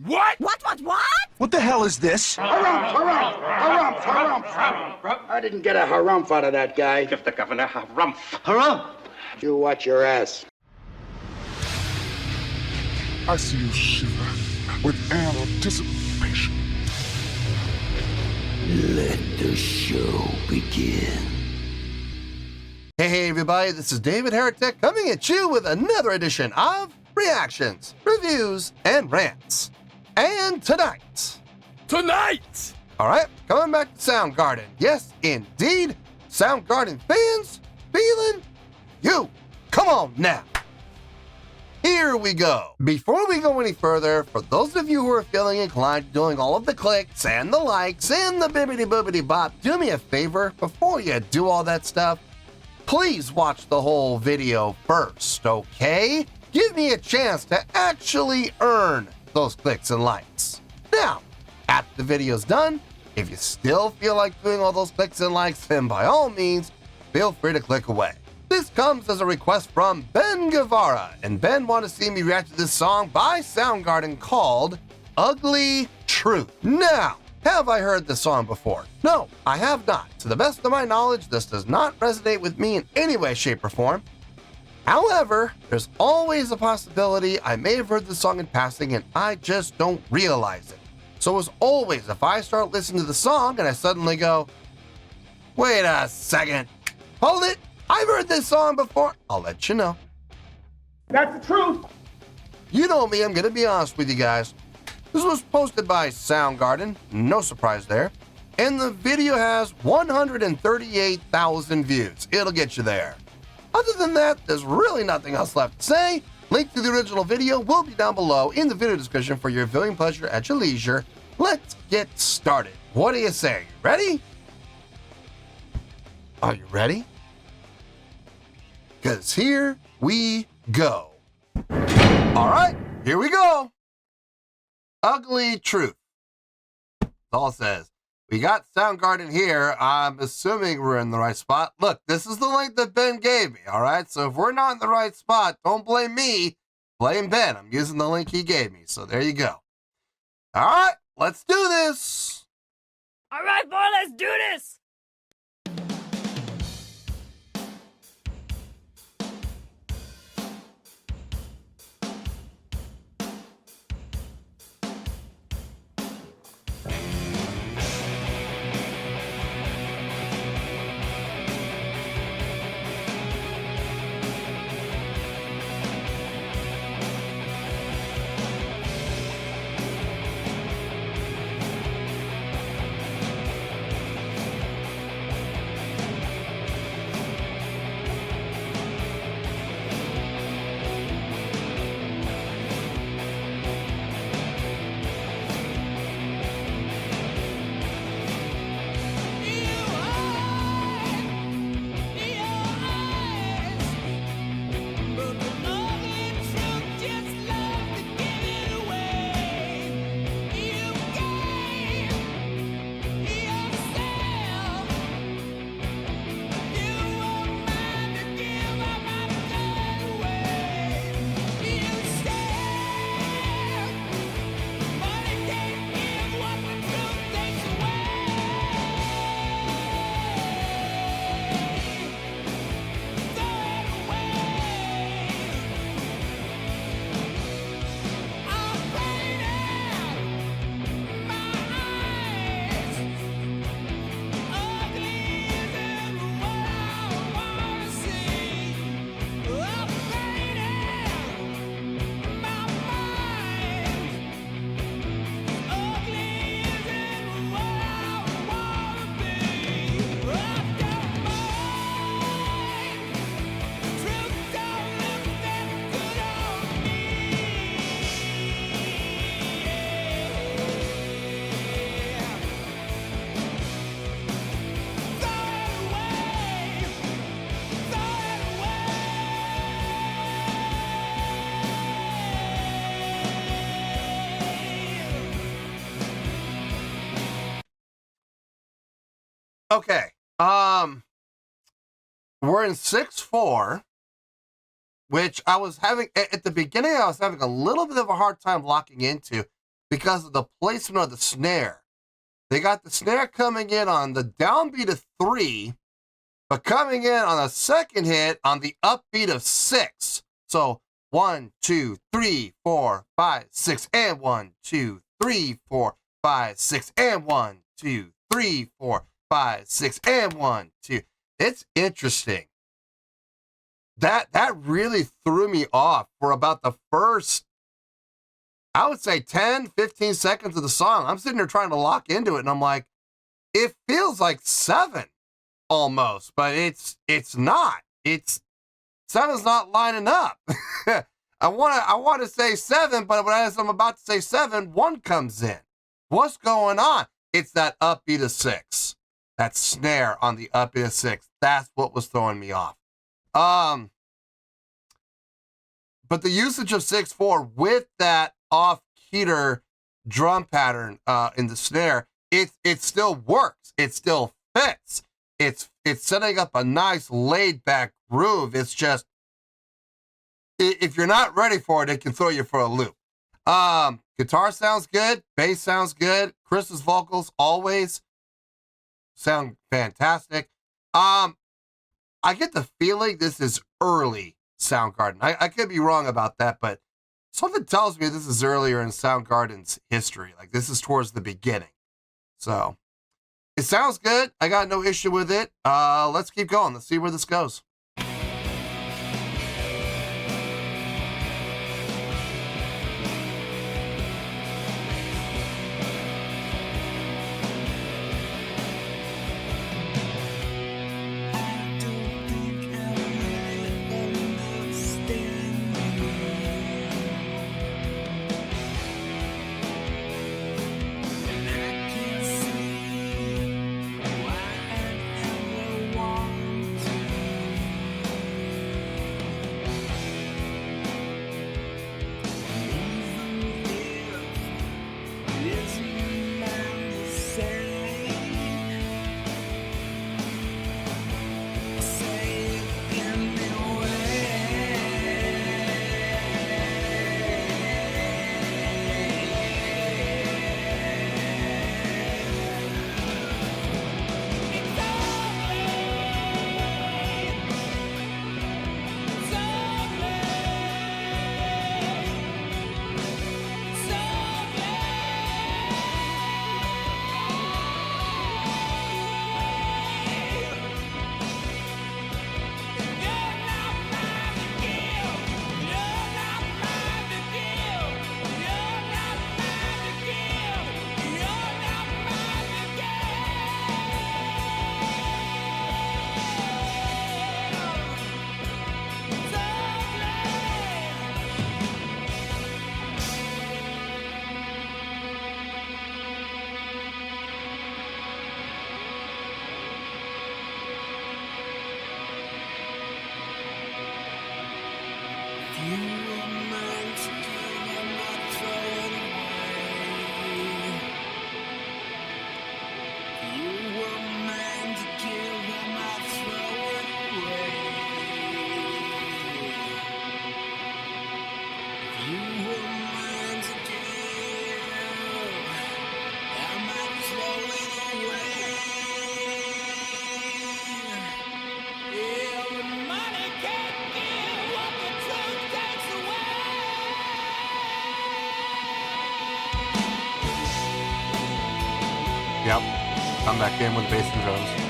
What? What? What the hell is this? Harumph. I didn't get a harumph out of that guy. Give the governor harumph. Harumph! You watch your ass. I see you shiver with anticipation. Let the show begin. Hey everybody, this is David Heretic coming at you with another edition of Reactions, Reviews, and Rants. And tonight, alright, coming back to Soundgarden. Yes, indeed, Soundgarden fans feeling you. Come on now. Here we go. Before we go any further, for those of you who are feeling inclined to doing all of the clicks and the likes and the bibbity boobity bop, do me a favor before you do all that stuff. Please watch the whole video first, okay? Give me a chance to actually earn those clicks and likes. Now, after the video's done, if you still feel like doing all those clicks and likes, then by all means, feel free to click away. This comes as a request from Ben Guevara, and Ben wanted to see me react to this song by Soundgarden called Ugly Truth. Now, have I heard this song before? No, I have not. To the best of my knowledge, this does not resonate with me in any way, shape, or form. However, there's always a possibility I may have heard the song in passing and I just don't realize it. So as always, if I start listening to the song and I suddenly go, wait a second, hold it, I've heard this song before, I'll let you know. That's the truth. You know me, I'm gonna be honest with you guys. This was posted by Soundgarden, no surprise there, and the video has 138,000 views. It'll get you there. Other than that, there's really nothing else left to say. Link to the original video will be down below in the video description for your viewing pleasure at your leisure. Let's get started. What do you say? Ready? Are you ready? Because here we go. All right, here we go. Ugly Truth. That's all it says. We got Soundgarden here. I'm assuming we're in the right spot. Look, this is the link that Ben gave me, all right? So if we're not in the right spot, don't blame me. Blame Ben. I'm using the link he gave me. So there you go. All right, let's do this. All right, boy, let's do this. Okay. We're in 6-4, which I was having, at the beginning, I was having a little bit of a hard time locking into. because of the placement of the snare. They got the snare coming in on the downbeat of 3, but coming in on a second hit on the upbeat of 6. So 1, 2, 3, 4, 5, 6, and 1, 2, 3, 4, 5, 6, and 1, 2, 3, 4, 5, 6, and 1, 2. It's interesting. That really threw me off for about the first, I would say 10, 15 seconds of the song. I'm sitting there trying to lock into it, and I'm like, it feels like 7 almost, but it's not. 7's not lining up. I want to say 7, but as I'm about to say 7, 1 comes in. What's going on? It's that upbeat of 6. That snare on the upbeat of 6. That's what was throwing me off. But the usage of 6/4 with that off-keter drum pattern in the snare, it still works. It still fits. It's setting up a nice laid-back groove. It's just, if you're not ready for it, it can throw you for a loop. Guitar sounds good. Bass sounds good. Chris's vocals always sound fantastic. I get the feeling this is early Soundgarden. I could be wrong about that, but something tells me this is earlier in Soundgarden's history. Like, this is towards the beginning. So, it sounds good. I got no issue with it. Let's keep going. Let's see where this goes. Yep. Come back in with bass and drums.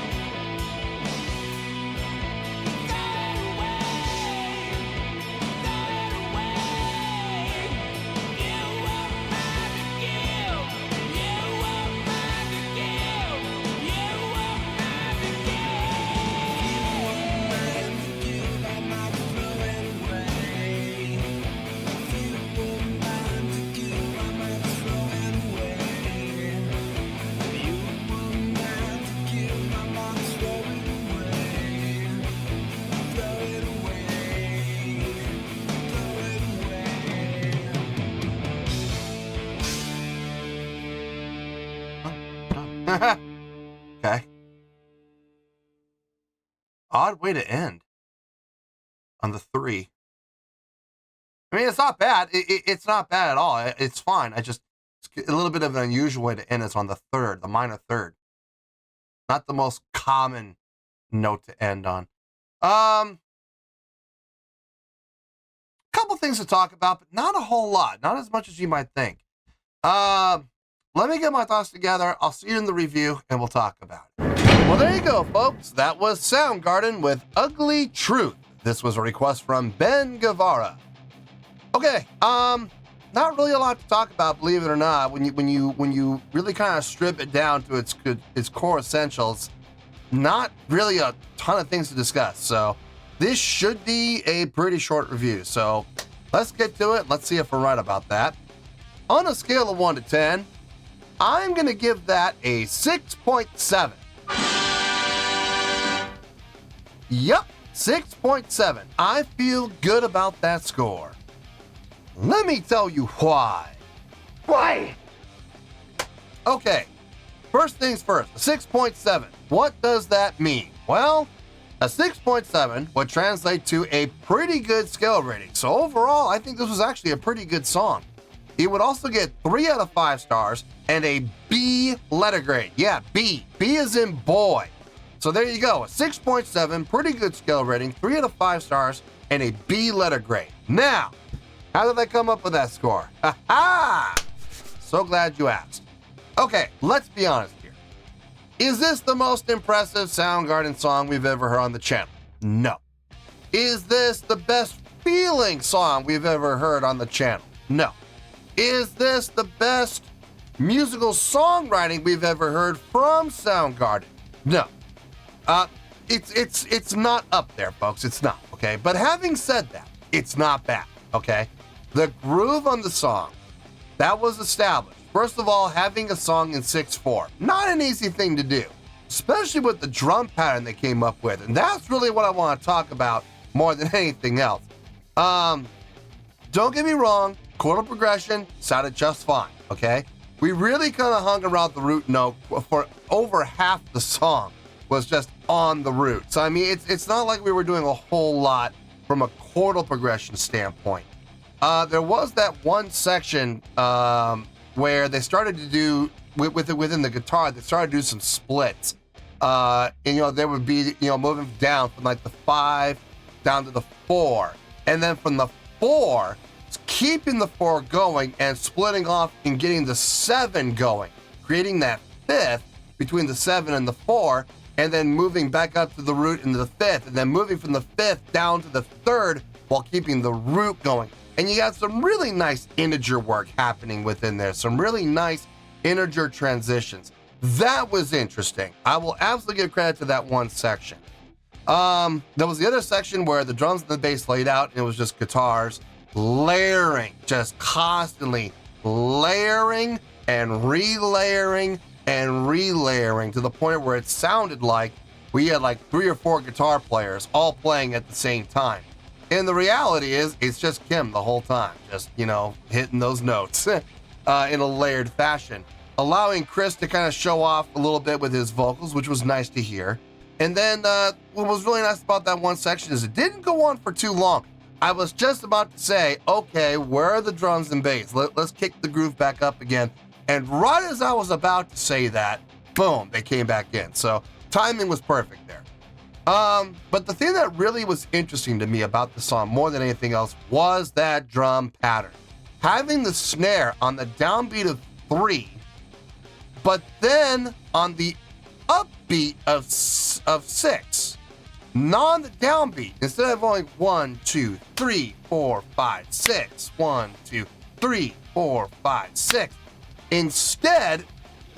Okay. Odd way to end on the 3. I mean, it's not bad. It's not bad at all. It's fine. I just It's a little bit of an unusual way to end. It's on the third, the minor third. Not the most common note to end on. Couple things to talk about, but not a whole lot. Not as much as you might think. Let me get my thoughts together. I'll see you in the review, and we'll talk about it. Well, there you go, folks. That was Soundgarden with Ugly Truth. This was a request from Ben Guevara. Okay, not really a lot to talk about, believe it or not. When you really kind of strip it down to its core essentials, not really a ton of things to discuss. So this should be a pretty short review. So let's get to it. Let's see if we're right about that. On a scale of 1 to 10, I'm going to give that a 6.7. Yep, 6.7. I feel good about that score. Let me tell you why. Why? Okay, first things first, a 6.7. What does that mean? Well, a 6.7 would translate to a pretty good scale rating. So overall, I think this was actually a pretty good song. It would also get 3 out of 5 stars and a B letter grade. Yeah, B. B as in boy. So there you go, a 6.7, pretty good scale rating, 3 out of 5 stars, and a B letter grade. Now, how did I come up with that score? Ha ha! So glad you asked. Okay, let's be honest here. Is this the most impressive Soundgarden song we've ever heard on the channel? No. Is this the best feeling song we've ever heard on the channel? No. Is this the best musical songwriting we've ever heard from Soundgarden? No. It's not up there, folks. It's not, okay? But having said that, it's not bad, okay? The groove on the song, that was established. First of all, having a song in 6/4, not an easy thing to do, especially with the drum pattern they came up with. And that's really what I want to talk about more than anything else. Don't get me wrong, chordal progression sounded just fine, okay? We really kind of hung around the root note for over half the song was just on the root. So, I mean, it's not like we were doing a whole lot from a chordal progression standpoint. There was that one section where they started to do, within the guitar, they started to do some splits. And, there would be, moving down from like the 5 down to the 4. And then from the 4, keeping the 4 going and splitting off and getting the 7 going, creating that 5th between the 7 and the 4, and then moving back up to the root into the 5th, and then moving from the 5th down to the 3rd while keeping the root going. And you got some really nice integer work happening within there, some really nice integer transitions. That was interesting. I will absolutely give credit to that one section. There was the other section where the drums and the bass laid out, and it was just guitars layering, just constantly layering and relayering and relayering to the point where it sounded like we had like 3 or 4 guitar players all playing at the same time. And the reality is, it's just Kim the whole time, just, hitting those notes in a layered fashion, allowing Chris to kind of show off a little bit with his vocals, which was nice to hear. And then what was really nice about that one section is it didn't go on for too long. I was just about to say, okay, where are the drums and bass? Let's kick the groove back up again. And right as I was about to say that, boom, they came back in. So timing was perfect there. But the thing that really was interesting to me about the song more than anything else was that drum pattern. Having the snare on the downbeat of 3, but then on the upbeat of 6. Not on the downbeat. Instead of going 1, 2, 3, 4, 5, 6. 1, 2, 3, 4, 5, 6. Instead,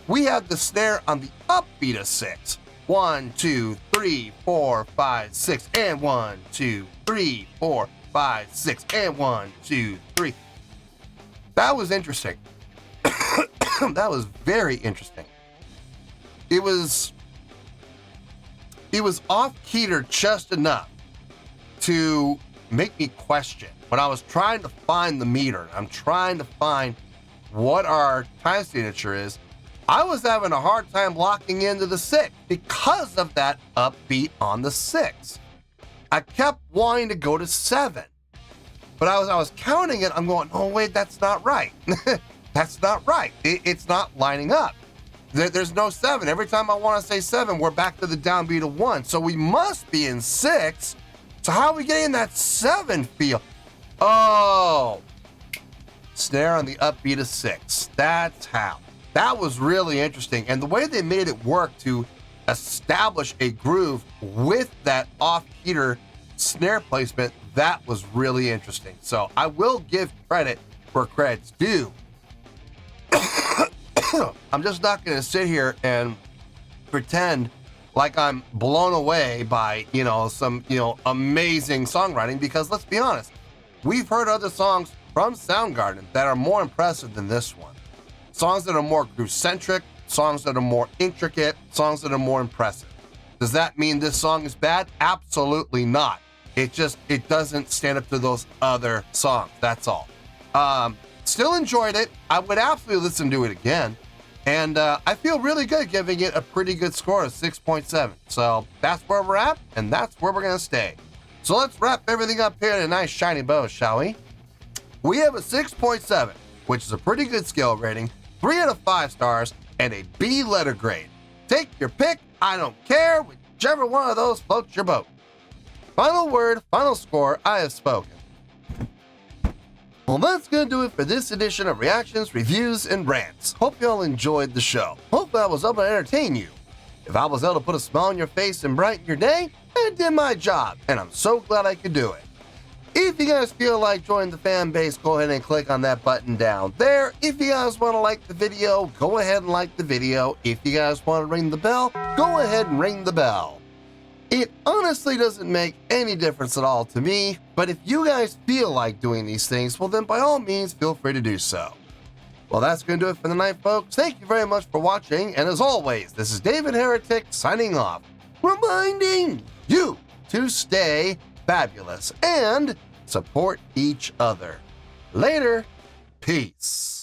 we have the snare on the upbeat of 6. 1, 2, 3, 4, 5, 6. And 1, 2, 3, 4, 5, 6. And 1, 2, 3. That was interesting. That was very interesting. It was off-keyed just enough to make me question. When I was trying to find the meter, I'm trying to find what our time signature is, I was having a hard time locking into the 6 because of that upbeat on the 6. I kept wanting to go to 7, but I was counting it. I'm going, oh wait, that's not right. That's not right. It's not lining up. There's no 7. Every time I want to say 7, we're back to the downbeat of 1. So we must be in 6. So how are we getting that 7 feel? Oh, snare on the upbeat of 6. That's how. That was really interesting. And the way they made it work to establish a groove with that off-heater snare placement, that was really interesting. So I will give credit where credit's due. I'm just not going to sit here and pretend like I'm blown away by, some, amazing songwriting, because let's be honest, we've heard other songs from Soundgarden that are more impressive than this one. Songs that are more groove-centric, songs that are more intricate, songs that are more impressive. Does that mean this song is bad? Absolutely not. It doesn't stand up to those other songs. That's all. Still enjoyed it. I would absolutely listen to it again. And I feel really good giving it a pretty good score of 6.7. So that's where we're at, and that's where we're going to stay. So let's wrap everything up here in a nice shiny bow, shall we? We have a 6.7, which is a pretty good scale rating, 3 out of 5 stars, and a B letter grade. Take your pick. I don't care. Whichever one of those floats your boat. Final word, final score, I have spoken. Well, that's going to do it for this edition of Reactions, Reviews, and Rants. Hope you all enjoyed the show. Hope I was able to entertain you. If I was able to put a smile on your face and brighten your day, I did my job, and I'm so glad I could do it. If you guys feel like joining the fan base, go ahead and click on that button down there. If you guys want to like the video, go ahead and like the video. If you guys want to ring the bell, go ahead and ring the bell. It honestly doesn't make any difference at all to me, but if you guys feel like doing these things, well then by all means feel free to do so. Well, that's going to do it for the night, folks. Thank you very much for watching, and as always, this is David Heretic signing off, reminding you to stay fabulous and support each other. Later. Peace.